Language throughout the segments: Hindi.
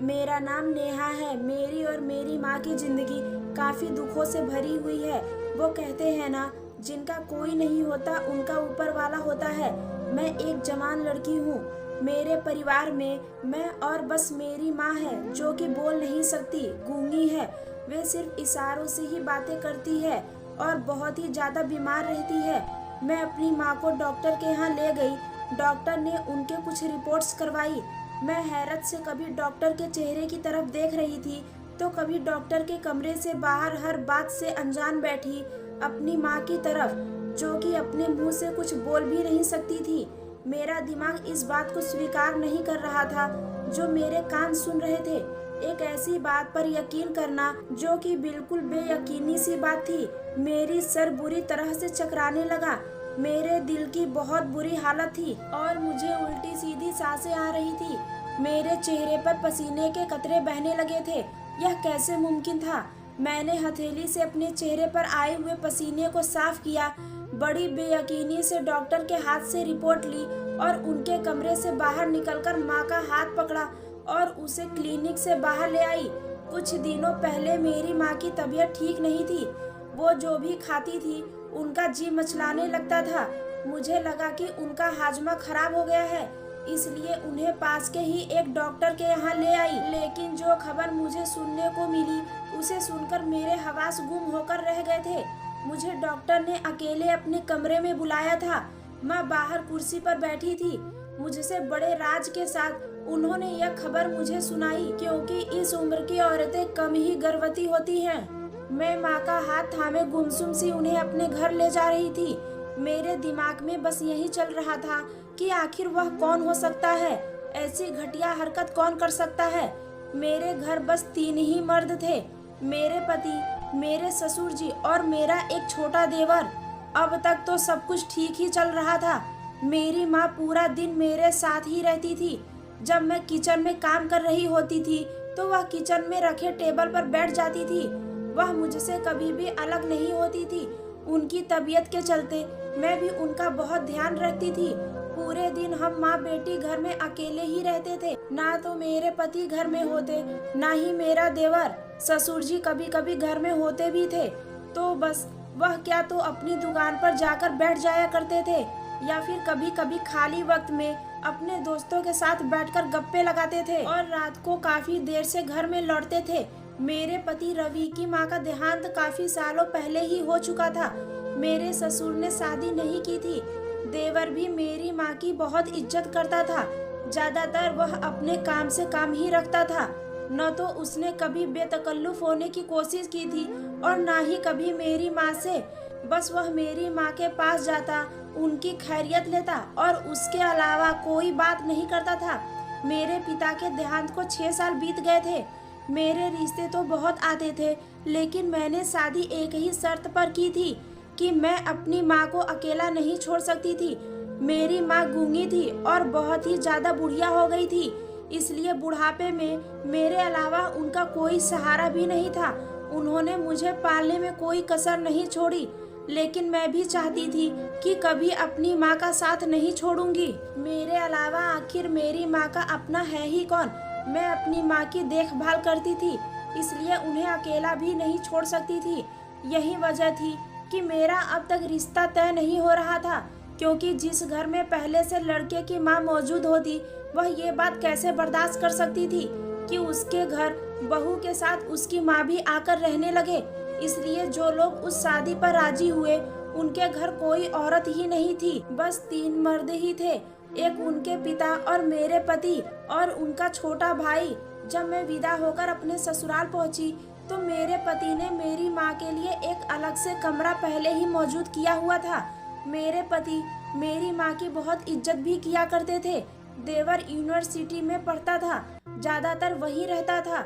मेरा नाम नेहा है। मेरी और मेरी माँ की जिंदगी काफ़ी दुखों से भरी हुई है। वो कहते हैं ना, जिनका कोई नहीं होता उनका ऊपर वाला होता है। मैं एक जवान लड़की हूँ। मेरे परिवार में मैं और बस मेरी माँ है, जो कि बोल नहीं सकती, गूंगी है। वे सिर्फ इशारों से ही बातें करती है और बहुत ही ज़्यादा बीमार रहती है। मैं अपनी माँ को डॉक्टर के यहाँ ले गई। डॉक्टर ने उनके कुछ रिपोर्ट्स करवाई। मैं हैरत से कभी डॉक्टर के चेहरे की तरफ देख रही थी तो कभी डॉक्टर के कमरे से बाहर हर बात से अनजान बैठी अपनी माँ की तरफ, जो कि अपने मुंह से कुछ बोल भी नहीं सकती थी। मेरा दिमाग इस बात को स्वीकार नहीं कर रहा था जो मेरे कान सुन रहे थे। एक ऐसी बात पर यकीन करना जो कि बिल्कुल बेयकीनी सी बात थी। मेरी सर बुरी तरह से चकराने लगा। मेरे दिल की बहुत बुरी हालत थी और मुझे उल्टी सीधी सांसें आ रही थी। मेरे चेहरे पर पसीने के कतरे बहने लगे थे। यह कैसे मुमकिन था? मैंने हथेली से अपने चेहरे पर आए हुए पसीने को साफ किया। बड़ी बेयकीनी से डॉक्टर के हाथ से रिपोर्ट ली और उनके कमरे से बाहर निकलकर माँ का हाथ पकड़ा और उसे क्लिनिक से बाहर ले आई। कुछ दिनों पहले मेरी माँ की तबीयत ठीक नहीं थी। वो जो भी खाती थी उनका जी मचलाने लगता था। मुझे लगा कि उनका हाजमा खराब हो गया है, इसलिए उन्हें पास के ही एक डॉक्टर के यहाँ ले आई। लेकिन जो खबर मुझे सुनने को मिली उसे सुनकर मेरे हवास गुम होकर रह गए थे। मुझे डॉक्टर ने अकेले अपने कमरे में बुलाया था। माँ बाहर कुर्सी पर बैठी थी। मुझसे बड़े राज के साथ उन्होंने यह खबर मुझे सुनाई, क्योंकि इस उम्र की औरतें कम ही गर्भवती होती हैं। मैं माँ का हाथ थामे गुमसुम सी उन्हें अपने घर ले जा रही थी। मेरे दिमाग में बस यही चल रहा था कि आखिर वह कौन हो सकता है, ऐसी घटिया हरकत कौन कर सकता है। मेरे घर बस 3 ही मर्द थे, मेरे पति, मेरे ससुर जी और मेरा एक छोटा देवर। अब तक तो सब कुछ ठीक ही चल रहा था। मेरी माँ पूरा दिन मेरे साथ ही रहती थी। जब मैं किचन में काम कर रही होती थी तो वह किचन में रखे टेबल पर बैठ जाती थी। वह मुझसे कभी भी अलग नहीं होती थी। उनकी तबीयत के चलते मैं भी उनका बहुत ध्यान रखती थी। पूरे दिन हम माँ बेटी घर में अकेले ही रहते थे। ना तो मेरे पति घर में होते, ना ही मेरा देवर। ससुर जी कभी कभी घर में होते भी थे तो बस वह क्या तो अपनी दुकान पर जाकर बैठ जाया करते थे या फिर कभी कभी खाली वक्त में अपने दोस्तों के साथ बैठकर गप्पे लगाते थे और रात को काफी देर से घर में लौटते थे। मेरे पति रवि की माँ का देहांत काफी सालों पहले ही हो चुका था। मेरे ससुर ने शादी नहीं की थी। देवर भी मेरी माँ की बहुत इज्जत करता था। ज्यादातर वह अपने काम से काम ही रखता था। न तो उसने कभी बेतकल्लुफ होने की कोशिश की थी और ना ही कभी मेरी माँ से। बस वह मेरी माँ के पास जाता, उनकी खैरियत लेता और उसके अलावा कोई बात नहीं करता था। मेरे पिता के देहांत को 6 साल बीत गए थे। मेरे रिश्ते तो बहुत आते थे, लेकिन मैंने शादी एक ही शर्त पर की थी कि मैं अपनी माँ को अकेला नहीं छोड़ सकती थी। मेरी माँ गूंगी थी और बहुत ही ज्यादा बुढ़िया हो गई थी, इसलिए बुढ़ापे में मेरे अलावा उनका कोई सहारा भी नहीं था। उन्होंने मुझे पालने में कोई कसर नहीं छोड़ी, लेकिन मैं भी चाहती थी कि कभी अपनी माँ का साथ नहीं छोड़ूंगी। मेरे अलावा आखिर मेरी माँ का अपना है ही कौन। मैं अपनी माँ की देखभाल करती थी, इसलिए उन्हें अकेला भी नहीं छोड़ सकती थी। यही वजह थी कि मेरा अब तक रिश्ता तय नहीं हो रहा था, क्योंकि जिस घर में पहले से लड़के की माँ मौजूद होती वह ये बात कैसे बर्दाश्त कर सकती थी कि उसके घर बहू के साथ उसकी माँ भी आकर रहने लगे। इसलिए जो लोग उस शादी पर राजी हुए उनके घर कोई औरत ही नहीं थी, बस 3 मर्द ही थे, एक उनके पिता और मेरे पति और उनका छोटा भाई। जब मैं विदा होकर अपने ससुराल पहुंची तो मेरे पति ने मेरी माँ के लिए एक अलग से कमरा पहले ही मौजूद किया हुआ था। मेरे पति मेरी माँ की बहुत इज्जत भी किया करते थे। देवर यूनिवर्सिटी में पढ़ता था, ज्यादातर वहीं रहता था,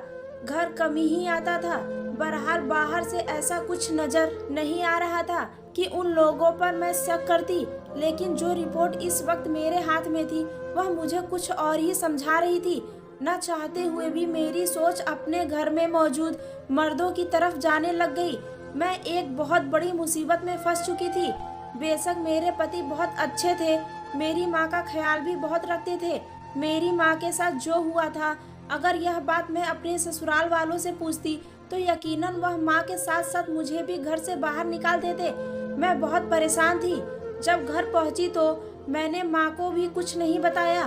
घर कम ही आता था। बहरहाल बाहर से ऐसा कुछ नजर नहीं आ रहा था कि उन लोगों पर मैं शक करती, लेकिन जो रिपोर्ट इस वक्त मेरे हाथ में थी वह मुझे कुछ और ही समझा रही थी। न चाहते हुए भी मेरी सोच अपने घर में मौजूद मर्दों की तरफ जाने लग गई। मैं एक बहुत बड़ी मुसीबत में फंस चुकी थी। बेशक मेरे पति बहुत अच्छे थे, मेरी माँ का ख्याल भी बहुत रखते थे। मेरी माँ के साथ जो हुआ था अगर यह बात मैं अपने ससुराल वालों से पूछती तो यकीनन वह माँ के साथ साथ मुझे भी घर से बाहर निकाल देते। मैं बहुत परेशान थी। जब घर पहुंची तो मैंने माँ को भी कुछ नहीं बताया।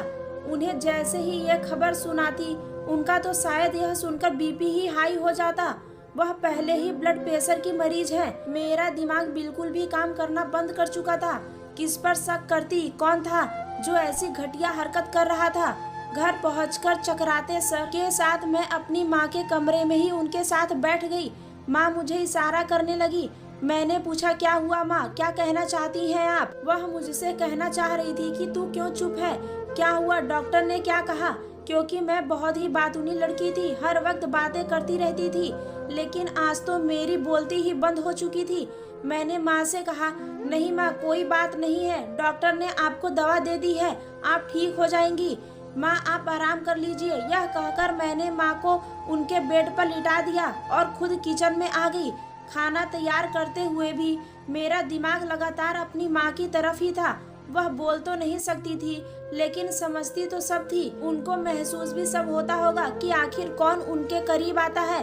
उन्हें जैसे ही यह खबर सुनाती, उनका तो शायद यह सुनकर बीपी ही हाई हो जाता। वह पहले ही ब्लड प्रेशर की मरीज है। मेरा दिमाग बिल्कुल भी काम करना बंद कर चुका था। किस पर शक करती? कौन था जो ऐसी घटिया हरकत कर रहा था? घर पहुंचकर चकराते सर के साथ मैं अपनी माँ के कमरे में ही उनके साथ बैठ गई। माँ मुझे इशारा करने लगी। मैंने पूछा, क्या हुआ माँ, क्या कहना चाहती हैं आप? वह मुझसे कहना चाह रही थी कि तू क्यों चुप है, क्या हुआ, डॉक्टर ने क्या कहा? क्योंकि मैं बहुत ही बातूनी लड़की थी, हर वक्त बातें करती रहती थी, लेकिन आज तो मेरी बोलती ही बंद हो चुकी थी। मैंने माँ से कहा, नहीं माँ, कोई बात नहीं है, डॉक्टर ने आपको दवा दे दी है, आप ठीक हो जाएंगी। माँ आप आराम कर लीजिए। यह कहकर मैंने माँ को उनके बेड पर लिटा दिया और खुद किचन में आ गई। खाना तैयार करते हुए भी मेरा दिमाग लगातार अपनी माँ की तरफ ही था। वह बोल तो नहीं सकती थी, लेकिन समझती तो सब थी। उनको महसूस भी सब होता होगा कि आखिर कौन उनके करीब आता है।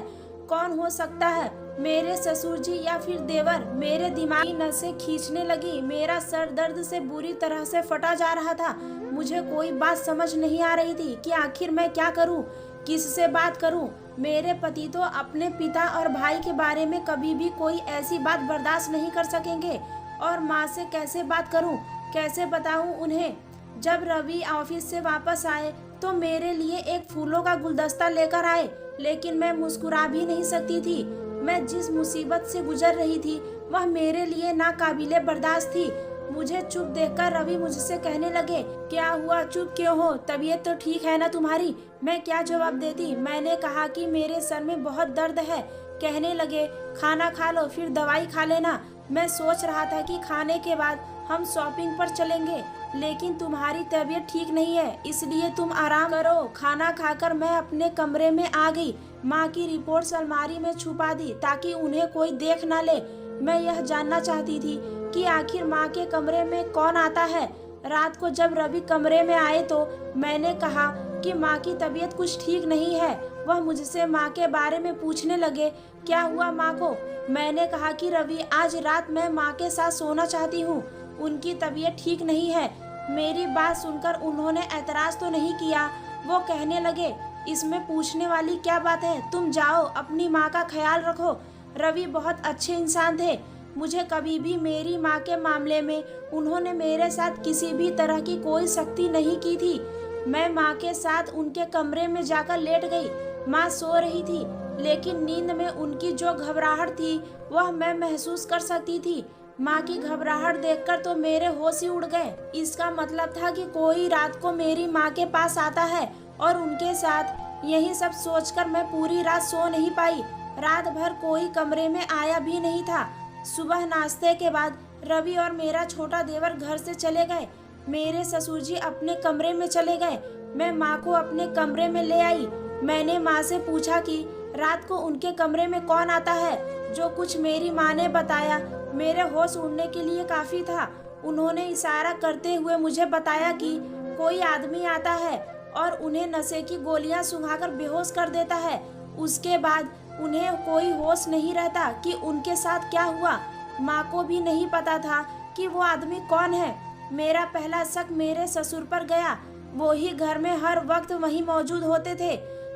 कौन हो सकता है, मेरे ससुर जी या फिर देवर? मेरे दिमागी नसें खींचने लगी। मेरा सर दर्द से बुरी तरह से फटा जा रहा था। मुझे कोई बात समझ नहीं आ रही थी कि आखिर मैं क्या करूं, किससे बात करूं। मेरे पति तो अपने पिता और भाई के बारे में कभी भी कोई ऐसी बात बर्दाश्त नहीं कर सकेंगे, और माँ से कैसे बात करूं, कैसे बताऊं उन्हें? जब रवि ऑफिस से वापस आए तो मेरे लिए एक फूलों का गुलदस्ता लेकर आए, लेकिन मैं मुस्कुरा भी नहीं सकती थी। मैं जिस मुसीबत से गुजर रही थी वह मेरे लिए नाकाबिले बर्दाश्त थी। मुझे चुप देखकर रवि मुझसे कहने लगे, क्या हुआ, चुप क्यों हो, तबीयत तो ठीक है ना तुम्हारी? मैं क्या जवाब देती? मैंने कहा कि मेरे सर में बहुत दर्द है। कहने लगे, खाना खा लो फिर दवाई खा लेना। मैं सोच रहा था कि खाने के बाद हम शॉपिंग पर चलेंगे, लेकिन तुम्हारी तबीयत ठीक नहीं है, इसलिए तुम आराम करो। खाना खाकर मैं अपने कमरे में आ गई। माँ की रिपोर्ट्स अलमारी में छुपा दी ताकि उन्हें कोई देख ना ले। मैं यह जानना चाहती थी कि आखिर माँ के कमरे में कौन आता है। रात को जब रवि कमरे में आए तो मैंने कहा कि माँ की तबीयत कुछ ठीक नहीं है। वह मुझसे माँ के बारे में पूछने लगे, क्या हुआ माँ को? मैंने कहा कि रवि, आज रात मैं माँ के साथ सोना चाहती हूँ, उनकी तबीयत ठीक नहीं है। मेरी बात सुनकर उन्होंने ऐतराज तो नहीं किया। वो कहने लगे, इसमें पूछने वाली क्या बात है, तुम जाओ, अपनी माँ का ख्याल रखो। रवि बहुत अच्छे इंसान थे। मुझे कभी भी मेरी माँ के मामले में उन्होंने मेरे साथ किसी भी तरह की कोई सख्ती नहीं की थी। मैं माँ के साथ उनके कमरे में जाकर लेट गई। माँ सो रही थी, लेकिन नींद में उनकी जो घबराहट थी वह मैं महसूस कर सकती थी। माँ की घबराहट देखकर तो मेरे होश ही उड़ गए। इसका मतलब था कि कोई रात को मेरी माँ के पास आता है और उनके साथ। यही सब सोचकर मैं पूरी रात सो नहीं पाई। रात भर कोई कमरे में आया भी नहीं था। सुबह नाश्ते के बाद रवि और मेरा छोटा देवर घर से चले गए। मेरे ससुर जी अपने कमरे में चले गए। मैं माँ को अपने कमरे में ले आई। मैंने माँ से पूछा कि रात को उनके कमरे में कौन आता है। जो कुछ मेरी माँ ने बताया मेरे होश उड़ने के लिए काफी था। उन्होंने इशारा करते हुए मुझे बताया कि कोई आदमी आता है और उन्हें नशे की गोलियां सुंघाकर बेहोश कर देता है। उसके बाद उन्हें कोई होश नहीं रहता कि उनके साथ क्या हुआ। माँ को भी नहीं पता था कि वो आदमी कौन है। मेरा पहला शक मेरे ससुर पर गया। वो ही घर में हर वक्त वहीं मौजूद होते थे,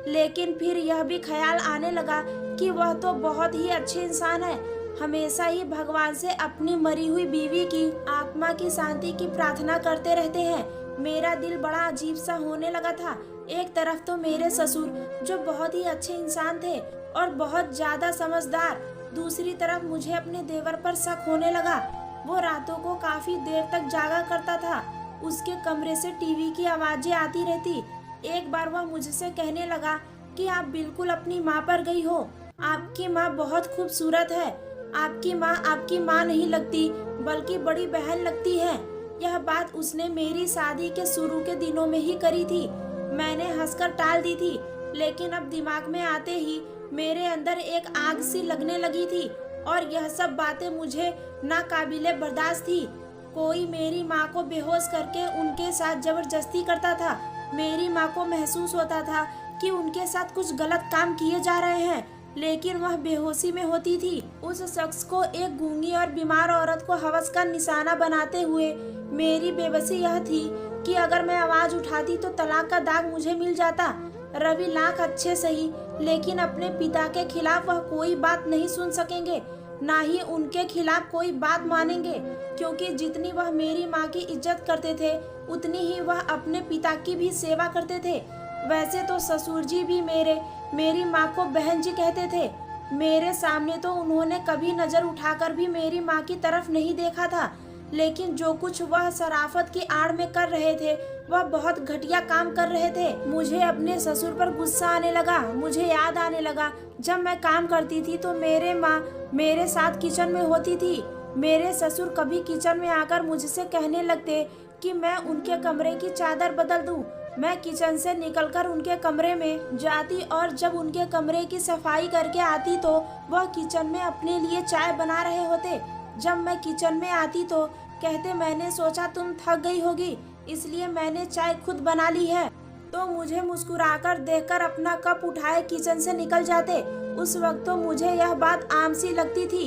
लेकिन फिर यह भी ख्याल आने लगा कि वह तो बहुत ही अच्छे इंसान है। हमेशा ही भगवान से अपनी मरी हुई बीवी की आत्मा की शांति की प्रार्थना करते रहते हैं। मेरा दिल बड़ा अजीब सा होने लगा था। एक तरफ तो मेरे ससुर जो बहुत ही अच्छे इंसान थे और बहुत ज्यादा समझदार, दूसरी तरफ मुझे अपने देवर पर शक होने लगा। वो रातों को काफी देर तक जागा करता था। उसके कमरे से टीवी की आवाजें आती रहती। एक बार वह मुझसे कहने लगा कि आप बिल्कुल अपनी माँ पर गई हो, आपकी माँ बहुत खूबसूरत है, आपकी माँ नहीं लगती बल्कि बड़ी बहन लगती है। यह बात उसने मेरी शादी के शुरू के दिनों में ही करी थी। मैंने हंसकर टाल दी थी, लेकिन अब दिमाग में आते ही मेरे अंदर एक आग सी लगने लगी थी और यह सब बातें मुझे नाकाबिले बर्दाश्त थी। कोई मेरी माँ को बेहोश करके उनके साथ जबरदस्ती करता था। मेरी माँ को महसूस होता था कि उनके साथ कुछ गलत काम किए जा रहे हैं, लेकिन वह बेहोशी में होती थी। उस शख्स को, एक गूंगी और बीमार औरत को हवस का निशाना बनाते हुए मेरी बेबसी यह थी कि अगर मैं आवाज उठाती तो तलाक का दाग मुझे मिल जाता। रवि लाख अच्छे सही, लेकिन अपने पिता के खिलाफ वह कोई बात नहीं सुन सकेंगे, ना ही उनके खिलाफ कोई बात मानेंगे, क्योंकि जितनी वह मेरी माँ की इज्जत करते थे उतनी ही वह अपने पिता की भी सेवा करते थे। वैसे तो ससुर जी भी मेरी माँ को बहन जी कहते थे। मेरे सामने तो उन्होंने कभी नजर उठाकर भी मेरी माँ की तरफ नहीं देखा था, लेकिन जो कुछ वह शराफत की आड़ में कर रहे थे वह बहुत घटिया काम कर रहे थे। मुझे अपने ससुर पर गुस्सा आने लगा। मुझे याद आने लगा जब मैं काम करती थी तो मेरे माँ मेरे साथ किचन में होती थी। मेरे ससुर कभी किचन में आकर मुझसे कहने लगते कि मैं उनके कमरे की चादर बदल दूं। मैं किचन से निकलकर उनके कमरे में जाती और जब उनके कमरे की सफाई करके आती तो वह किचन में अपने लिए चाय बना रहे होते। जब मैं किचन में आती तो कहते, मैंने सोचा तुम थक गई होगी इसलिए मैंने चाय खुद बना ली है। तो मुझे मुस्कुराकर देखकर अपना कप उठाए किचन से निकल जाते। उस वक्त तो मुझे यह बात आम सी लगती थी,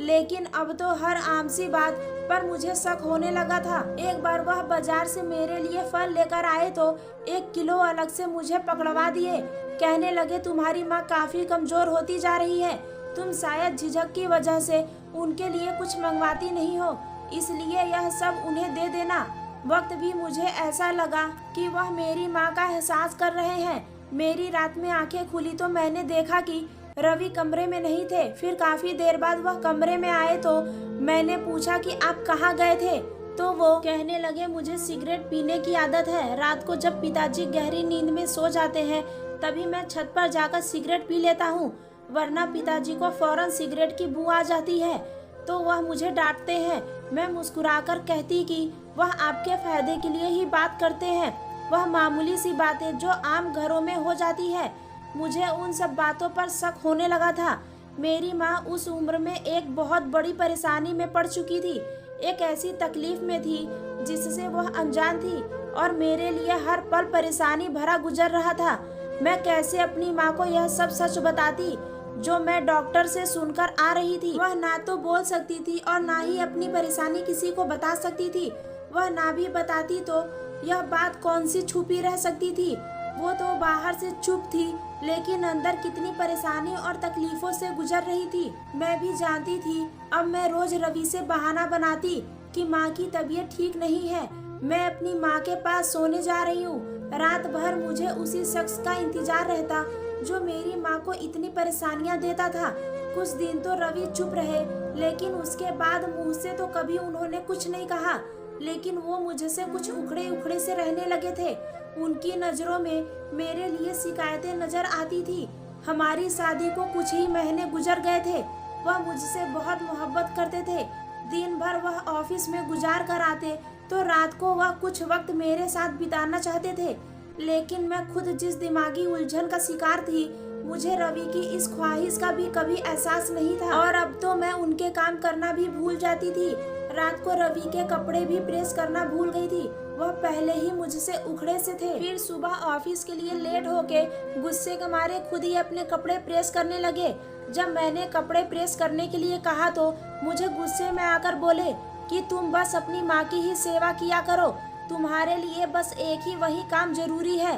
लेकिन अब तो हर आम सी बात पर मुझे शक होने लगा था। एक बार वह बाजार से मेरे लिए फल लेकर आए तो 1 किलो अलग से मुझे पकड़वा दिए। कहने लगे, तुम्हारी माँ काफी कमजोर होती जा रही है, तुम शायद झिझक की वजह से उनके लिए कुछ मंगवाती नहीं हो, इसलिए यह सब उन्हें दे देना। वक्त भी मुझे ऐसा लगा कि वह मेरी माँ का एहसास कर रहे हैं। मेरी रात में आंखें खुली तो मैंने देखा कि रवि कमरे में नहीं थे। फिर काफी देर बाद वह कमरे में आए तो मैंने पूछा कि आप कहाँ गए थे, तो वो कहने लगे, मुझे सिगरेट पीने की आदत है। रात को जब पिताजी गहरी नींद में सो जाते हैं तभी मैं छत पर जाकर सिगरेट पी लेता हूँ, वरना पिताजी को फौरन सिगरेट की बू आ जाती है तो वह मुझे डांटते हैं। मैं मुस्कुराकर कहती कि वह आपके फायदे के लिए ही बात करते हैं, वह मामूली सी बातें जो आम घरों में हो जाती है। मुझे उन सब बातों पर शक होने लगा था। मेरी माँ उस उम्र में एक बहुत बड़ी परेशानी में पड़ चुकी थी, एक ऐसी तकलीफ में थी जिससे वह अनजान थी और मेरे लिए हर पल परेशानी भरा गुजर रहा था। मैं कैसे अपनी माँ को यह सब सच बताती जो मैं डॉक्टर से सुनकर आ रही थी। वह ना तो बोल सकती थी और ना ही अपनी परेशानी किसी को बता सकती थी। वह ना भी बताती तो यह बात कौन सी छुपी रह सकती थी। वो तो बाहर से चुप थी, लेकिन अंदर कितनी परेशानी और तकलीफों से गुजर रही थी मैं भी जानती थी। अब मैं रोज रवि से बहाना बनाती कि माँ की तबीयत ठीक नहीं है, मैं अपनी माँ के पास सोने जा रही हूँ। रात भर मुझे उसी शख्स का इंतजार रहता जो मेरी माँ को इतनी परेशानियाँ देता था। कुछ दिन तो रवि चुप रहे, लेकिन उसके बाद मुँह से तो कभी उन्होंने कुछ नहीं कहा, लेकिन वो मुझसे कुछ उखड़े उखड़े से रहने लगे थे। उनकी नजरों में मेरे लिए शिकायतें नजर आती थी। हमारी शादी को कुछ ही महीने गुजर गए थे। वह मुझसे बहुत मोहब्बत करते थे। दिन भर वह ऑफिस में गुजार कर आते तो रात को वह कुछ वक्त मेरे साथ बिताना चाहते थे, लेकिन मैं खुद जिस दिमागी उलझन का शिकार थी, मुझे रवि की इस ख्वाहिश का भी कभी एहसास नहीं था। और अब तो मैं उनके काम करना भी भूल जाती थी। रात को रवि के कपड़े भी प्रेस करना भूल गई थी, वह पहले ही मुझसे उखड़े से थे। फिर सुबह ऑफिस के लिए लेट होके गुस्से के मारे खुद ही अपने कपड़े प्रेस करने लगे। जब मैंने कपड़े प्रेस करने के लिए कहा तो मुझे गुस्से में आकर बोले कि तुम बस अपनी माँ की ही सेवा किया करो, तुम्हारे लिए बस एक ही वही काम जरूरी है।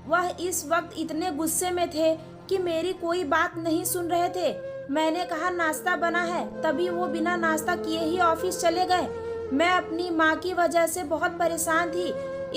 वह इस वक्त इतने गुस्से में थे कि मेरी कोई बात नहीं सुन रहे थे। मैंने कहा नाश्ता बना है, तभी वो बिना नाश्ता किए ही ऑफिस चले गए। मैं अपनी माँ की वजह से बहुत परेशान थी।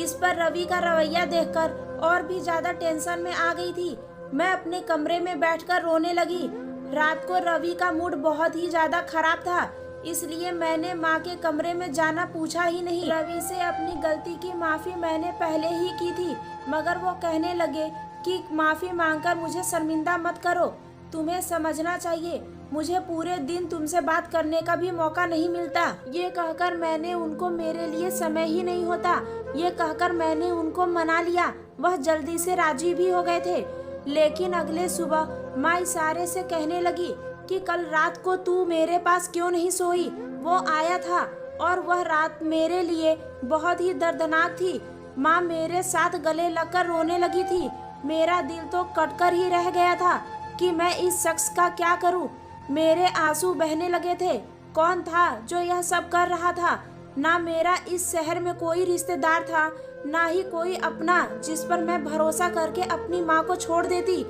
इस पर रवि का रवैया देखकर और भी ज्यादा टेंशन में आ गई थी। मैं अपने कमरे में बैठकर रोने लगी। रात को रवि का मूड बहुत ही ज्यादा खराब था, इसलिए मैंने माँ के कमरे में जाना पूछा ही नहीं। रवि से अपनी गलती की माफी मैंने पहले ही की थी, मगर वो कहने लगे कि माफी मांगकर मुझे शर्मिंदा मत करो, तुम्हें समझना चाहिए मुझे पूरे दिन तुमसे बात करने का भी मौका नहीं मिलता। ये कहकर मैंने उनको मेरे लिए समय ही नहीं होता, ये कहकर मैंने उनको मना लिया। वह जल्दी से राजी भी हो गए थे। लेकिन अगले सुबह माँ इशारे से कहने लगी कि कल रात को तू मेरे पास क्यों नहीं सोई। वो आया था और वह रात मेरे लिए बहुत ही दर्दनाक थी। माँ मेरे साथ गले लगकर रोने लगी थी। मेरा दिल तो कटकर ही रह गया था कि मैं इस शख्स का क्या करूं। मेरे आंसू बहने लगे थे। कौन था जो यह सब कर रहा था? ना मेरा इस शहर में कोई रिश्तेदार था, ना ही कोई अपना जिस पर मैं भरोसा करके अपनी माँ को छोड़ देती,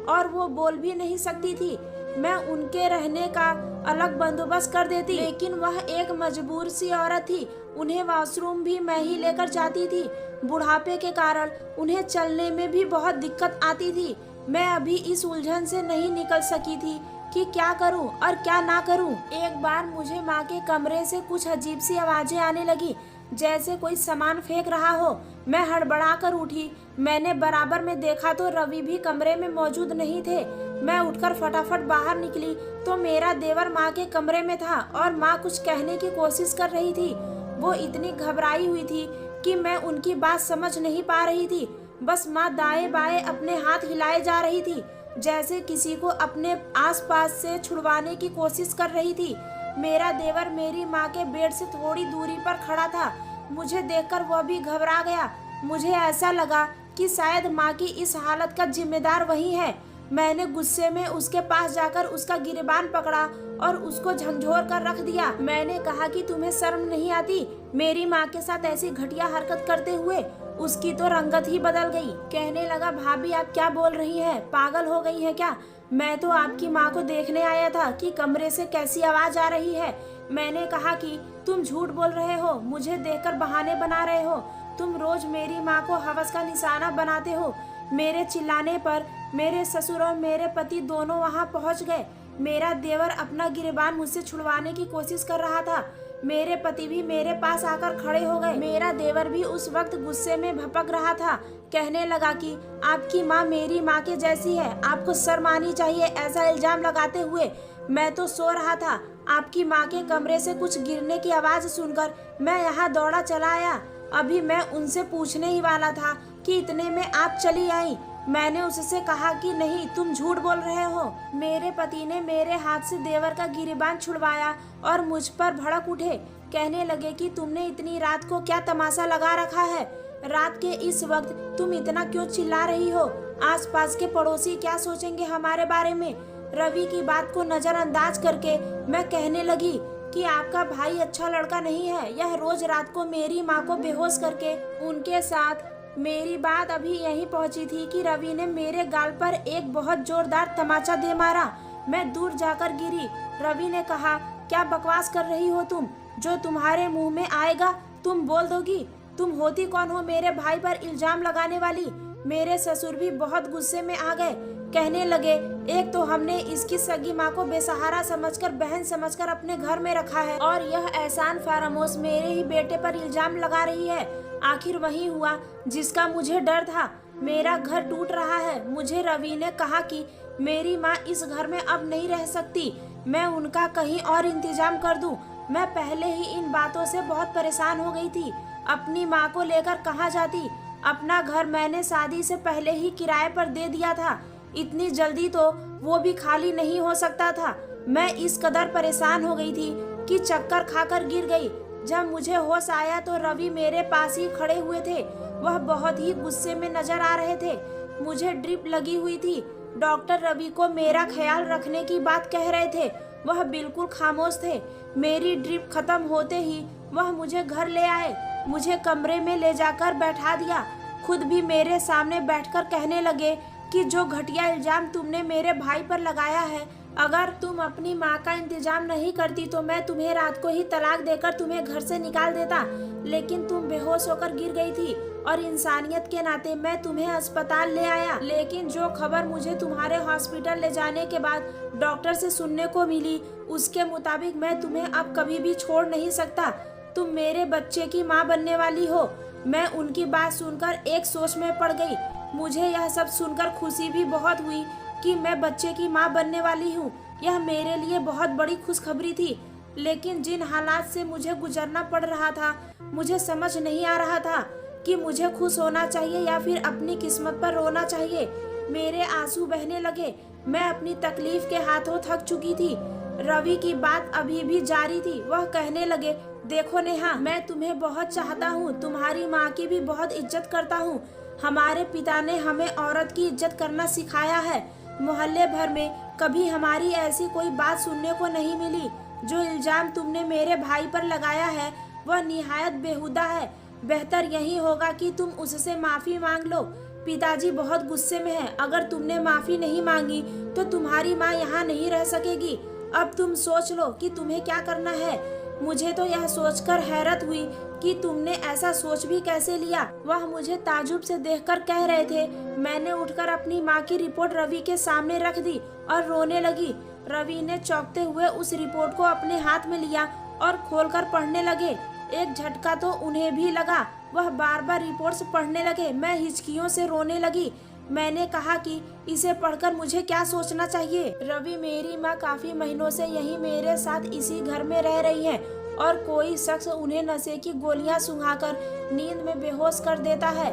और वो बोल भी नहीं सकती थी। मैं उनके रहने का अलग बंदोबस्त कर देती, लेकिन वह एक मजबूर सी औरत थी। उन्हें वॉशरूम भी मैं ही लेकर जाती थी। बुढ़ापे के कारण उन्हें चलने में भी बहुत दिक्कत आती थी। मैं अभी इस उलझन से नहीं निकल सकी थी कि क्या करूं और क्या ना करूं। एक बार मुझे माँ के कमरे से कुछ अजीब सी आवाजें आने लगी, जैसे कोई सामान फेंक रहा हो। मैं हड़बड़ा कर उठी। मैंने बराबर में देखा तो रवि भी कमरे में मौजूद नहीं थे। मैं उठकर फटाफट बाहर निकली तो मेरा देवर माँ के कमरे में था और माँ कुछ कहने की कोशिश कर रही थी। वो इतनी घबराई हुई थी कि मैं उनकी बात समझ नहीं पा रही थी। बस माँ दाएं बाएं अपने हाथ हिलाए जा रही थी, जैसे किसी को अपने आसपास से छुड़वाने की कोशिश कर रही थी। मेरा देवर मेरी माँ के बेड से थोड़ी दूरी पर खड़ा था। मुझे देखकर वह भी घबरा गया। मुझे ऐसा लगा कि शायद माँ की इस हालत का जिम्मेदार वही है। मैंने गुस्से में उसके पास जाकर उसका गिरबान पकड़ा और उसको झंझोर कर रख दिया। मैंने कहा कि तुम्हें शर्म नहीं आती मेरी माँ के साथ ऐसी घटिया हरकत करते हुए? उसकी तो रंगत ही बदल गई। कहने लगा, भाभी आप क्या बोल रही हैं? पागल हो गई हैं क्या? मैं तो आपकी माँ को देखने आया था कि कमरे से कैसी आवाज आ रही है। मैंने कहा कि तुम झूठ बोल रहे हो, मुझे देखकर बहाने बना रहे हो। तुम रोज मेरी माँ को हवस का निशाना बनाते हो। मेरे चिल्लाने पर मेरे ससुर और मेरे पति दोनों वहाँ पहुँच गए। मेरा देवर अपना गिरबान मुझसे छुड़वाने की कोशिश कर रहा था। मेरे पति भी मेरे पास आकर खड़े हो गए। मेरा देवर भी उस वक्त गुस्से में भपक रहा था। कहने लगा कि आपकी माँ मेरी माँ के जैसी है, आपको शर्म आनी चाहिए ऐसा इल्जाम लगाते हुए। मैं तो सो रहा था। आपकी माँ के कमरे से कुछ गिरने की आवाज सुनकर मैं यहाँ दौड़ा चला आया। अभी मैं उनसे पूछने ही वाला था कि इतने में आप चली आई। मैंने उससे कहा कि नहीं, तुम झूठ बोल रहे हो। मेरे पति ने मेरे हाथ से देवर का गिरबान छुड़वाया और मुझ पर भड़क उठे। कहने लगे कि तुमने इतनी रात को क्या तमाशा लगा रखा है? रात के इस वक्त तुम इतना क्यों चिल्ला रही हो? आसपास के पड़ोसी क्या सोचेंगे हमारे बारे में? रवि की बात को नजरअंदाज करके मैं कहने लगी कि आपका भाई अच्छा लड़का नहीं है। यह रोज रात को मेरी माँ को बेहोश करके उनके साथ। मेरी बात अभी यहीं पहुंची थी कि रवि ने मेरे गाल पर एक बहुत जोरदार तमाचा दे मारा। मैं दूर जाकर गिरी। रवि ने कहा, क्या बकवास कर रही हो तुम? जो तुम्हारे मुंह में आएगा तुम बोल दोगी। तुम होती कौन हो मेरे भाई पर इल्जाम लगाने वाली? मेरे ससुर भी बहुत गुस्से में आ गए। कहने लगे, एक तो हमने इसकी सगी माँ को बेसहारा समझकर बहन समझकर अपने घर में रखा है, और यह एहसान फरामोश मेरे ही बेटे पर इल्जाम लगा रही है। आखिर वही हुआ जिसका मुझे डर था। मेरा घर टूट रहा है। मुझे रवि ने कहा कि मेरी माँ इस घर में अब नहीं रह सकती, मैं उनका कहीं और इंतजाम कर दूं। मैं पहले ही इन बातों से बहुत परेशान हो गई थी। अपनी माँ को लेकर कहाँ जाती? अपना घर मैंने शादी से पहले ही किराए पर दे दिया था। इतनी जल्दी तो वो भी खाली नहीं हो सकता था। मैं इस कदर परेशान हो गई थी कि चक्कर खाकर गिर गई। जब मुझे होश आया तो रवि मेरे पास ही खड़े हुए थे। वह बहुत ही गुस्से में नजर आ रहे थे। मुझे ड्रिप लगी हुई थी। डॉक्टर रवि को मेरा ख्याल रखने की बात कह रहे थे। वह बिल्कुल खामोश थे। मेरी ड्रिप खत्म होते ही वह मुझे घर ले आए। मुझे कमरे में ले जाकर बैठा दिया। खुद भी मेरे सामने बैठकर कहने लगे कि जो घटिया इल्जाम तुमने मेरे भाई पर लगाया है, अगर तुम अपनी माँ का इंतजाम नहीं करती तो मैं तुम्हें रात को ही तलाक देकर तुम्हें घर से निकाल देता। लेकिन तुम बेहोश होकर गिर गई थी और इंसानियत के नाते मैं तुम्हें अस्पताल ले आया। लेकिन जो खबर मुझे तुम्हारे हॉस्पिटल ले जाने के बाद डॉक्टर से सुनने को मिली, उसके मुताबिक मैं तुम्हें अब कभी भी छोड़ नहीं सकता। तुम मेरे बच्चे की माँ बनने वाली हो। मैं उनकी बात सुनकर एक सोच में पड़ गई। मुझे यह सब सुनकर खुशी भी बहुत हुई कि मैं बच्चे की माँ बनने वाली हूँ। यह मेरे लिए बहुत बड़ी खुशखबरी थी। लेकिन जिन हालात से मुझे गुजरना पड़ रहा था, मुझे समझ नहीं आ रहा था कि मुझे खुश होना चाहिए या फिर अपनी किस्मत पर रोना चाहिए। मेरे आंसू बहने लगे। मैं अपनी तकलीफ के हाथों थक चुकी थी। रवि की बात अभी भी जारी थी। वह कहने लगे, देखो नेहा, मैं तुम्हें बहुत चाहता हूँ, तुम्हारी माँ की भी बहुत इज्जत करता हूँ। हमारे पिता ने हमें औरत की इज्जत करना सिखाया है। मोहल्ले भर में कभी हमारी ऐसी कोई बात सुनने को नहीं मिली। जो इल्जाम तुमने मेरे भाई पर लगाया है वह निहायत बेहुदा है। बेहतर यही होगा कि तुम उससे माफी मांग लो। पिताजी बहुत गुस्से में हैं। अगर तुमने माफी नहीं मांगी तो तुम्हारी माँ यहाँ नहीं रह सकेगी। अब तुम सोच लो कि तुम्हें क्या करना है। मुझे तो यह सोचकर हैरत हुई कि तुमने ऐसा सोच भी कैसे लिया। वह मुझे ताजुब से देखकर कह रहे थे। मैंने उठकर अपनी माँ की रिपोर्ट रवि के सामने रख दी और रोने लगी। रवि ने चौंकते हुए उस रिपोर्ट को अपने हाथ में लिया और खोलकर पढ़ने लगे। एक झटका तो उन्हें भी लगा। वह बार बार रिपोर्ट्स पढ़ने लगे। मैं हिचकियों से रोने लगी। मैंने कहा कि इसे पढ़कर मुझे क्या सोचना चाहिए। रवि, मेरी माँ काफी महीनों से यही मेरे साथ इसी घर में रह रही हैं और कोई शख्स उन्हें नशे की गोलियां सुंघाकर नींद में बेहोश कर देता है।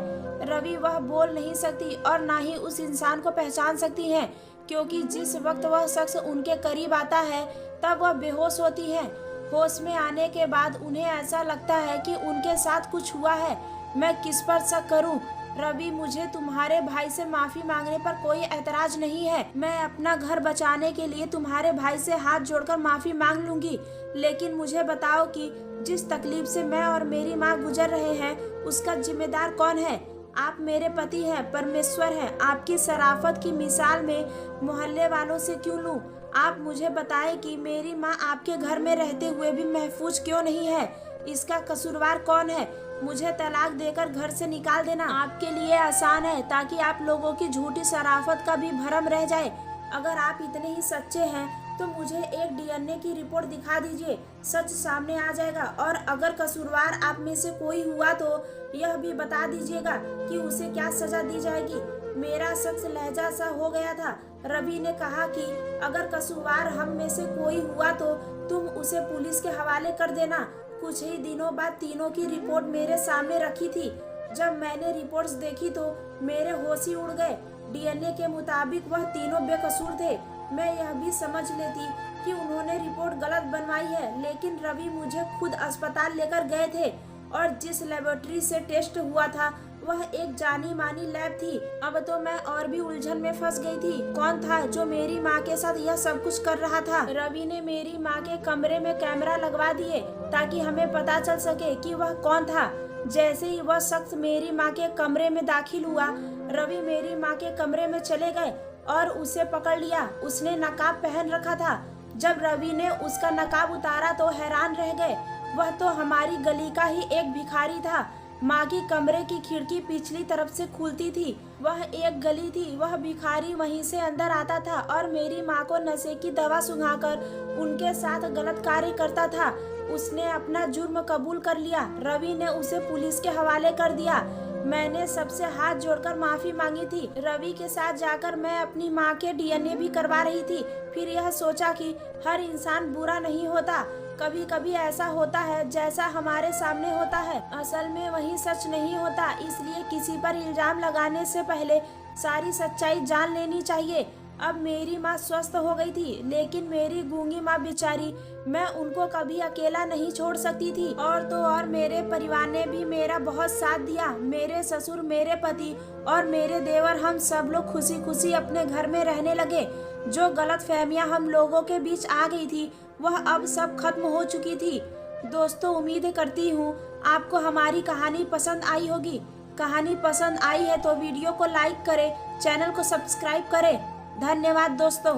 रवि, वह बोल नहीं सकती और ना ही उस इंसान को पहचान सकती हैं, क्योंकि जिस वक्त वह शख्स उनके करीब आता है तब वह बेहोश होती हैं। होश में आने के बाद उन्हें ऐसा लगता है कि उनके साथ कुछ हुआ है। मैं किस पर शक करूं? रवि, मुझे तुम्हारे भाई से माफी मांगने पर कोई एतराज नहीं है। मैं अपना घर बचाने के लिए तुम्हारे भाई से हाथ जोड़कर माफी मांग लूंगी। लेकिन मुझे बताओ कि जिस तकलीफ से मैं और मेरी माँ गुजर रहे हैं उसका जिम्मेदार कौन है? आप मेरे पति हैं, परमेश्वर हैं। आपकी शराफत की मिसाल में मोहल्ले वालों से क्यों लूं? आप मुझे बताएं कि मेरी माँ आपके घर में रहते हुए भी महफूज क्यों नहीं है? इसका कसूरवार कौन है? मुझे तलाक देकर घर से निकाल देना आपके लिए आसान है, ताकि आप लोगों की झूठी शराफत का भी भरम रह जाए। अगर आप इतने ही सच्चे हैं तो मुझे एक डीएनए की रिपोर्ट दिखा दीजिए। सच सामने आ जाएगा और अगर कसूरवार आप में से कोई हुआ तो यह भी बता दीजिएगा कि उसे क्या सजा दी जाएगी। मेरा शख्स लहजा सा हो गया था। रवि ने कहा कि अगर कसूरवार हम में से कोई हुआ तो तुम उसे पुलिस के हवाले कर देना। कुछ ही दिनों बाद तीनों की रिपोर्ट मेरे सामने रखी थी। जब मैंने रिपोर्ट्स देखी तो मेरे होश ही उड़ गए। डीएनए के मुताबिक वह तीनों बेकसूर थे। मैं यह भी समझ लेती कि उन्होंने रिपोर्ट गलत बनवाई है, लेकिन रवि मुझे खुद अस्पताल लेकर गए थे और जिस लेबोरेटरी से टेस्ट हुआ था वह एक जानी मानी लैब थी। अब तो मैं और भी उलझन में फंस गई थी। कौन था जो मेरी माँ के साथ यह सब कुछ कर रहा था? रवि ने मेरी माँ के कमरे में कैमरा लगवा दिए ताकि हमें पता चल सके कि वह कौन था। जैसे ही वह शख्स मेरी माँ के कमरे में दाखिल हुआ, रवि मेरी माँ के कमरे में चले गए और उसे पकड़ लिया। उसने नकाब पहन रखा था। जब रवि ने उसका नकाब उतारा तो हैरान रह गए। वह तो हमारी गली का ही एक भिखारी था। माँ की कमरे की खिड़की पिछली तरफ से खुलती थी। वह एक गली थी। वह भिखारी वहीं से अंदर आता था और मेरी माँ को नशे की दवा सुंघाकर उनके साथ गलत कार्य करता था। उसने अपना जुर्म कबूल कर लिया। रवि ने उसे पुलिस के हवाले कर दिया। मैंने सबसे हाथ जोड़कर माफी मांगी थी। रवि के साथ जाकर मैं अपनी माँ के डीएनए भी करवा रही थी। फिर यह सोचा कि हर इंसान बुरा नहीं होता। कभी कभी ऐसा होता है जैसा हमारे सामने होता है, असल में वही सच नहीं होता। इसलिए किसी पर इल्जाम लगाने से पहले सारी सच्चाई जान लेनी चाहिए। अब मेरी माँ स्वस्थ हो गई थी, लेकिन मेरी गूंगी माँ बेचारी, मैं उनको कभी अकेला नहीं छोड़ सकती थी। और तो और मेरे परिवार ने भी मेरा बहुत साथ दिया। मेरे ससुर, मेरे पति और मेरे देवर, हम सब लोग खुशी खुशी अपने घर में रहने लगे। जो गलतफहमियां हम लोगों के बीच आ गई थी वह अब सब खत्म हो चुकी थी। दोस्तों, उम्मीद करती हूँ आपको हमारी कहानी पसंद आई होगी। कहानी पसंद आई है तो वीडियो को लाइक करें, चैनल को सब्सक्राइब करें। धन्यवाद दोस्तों।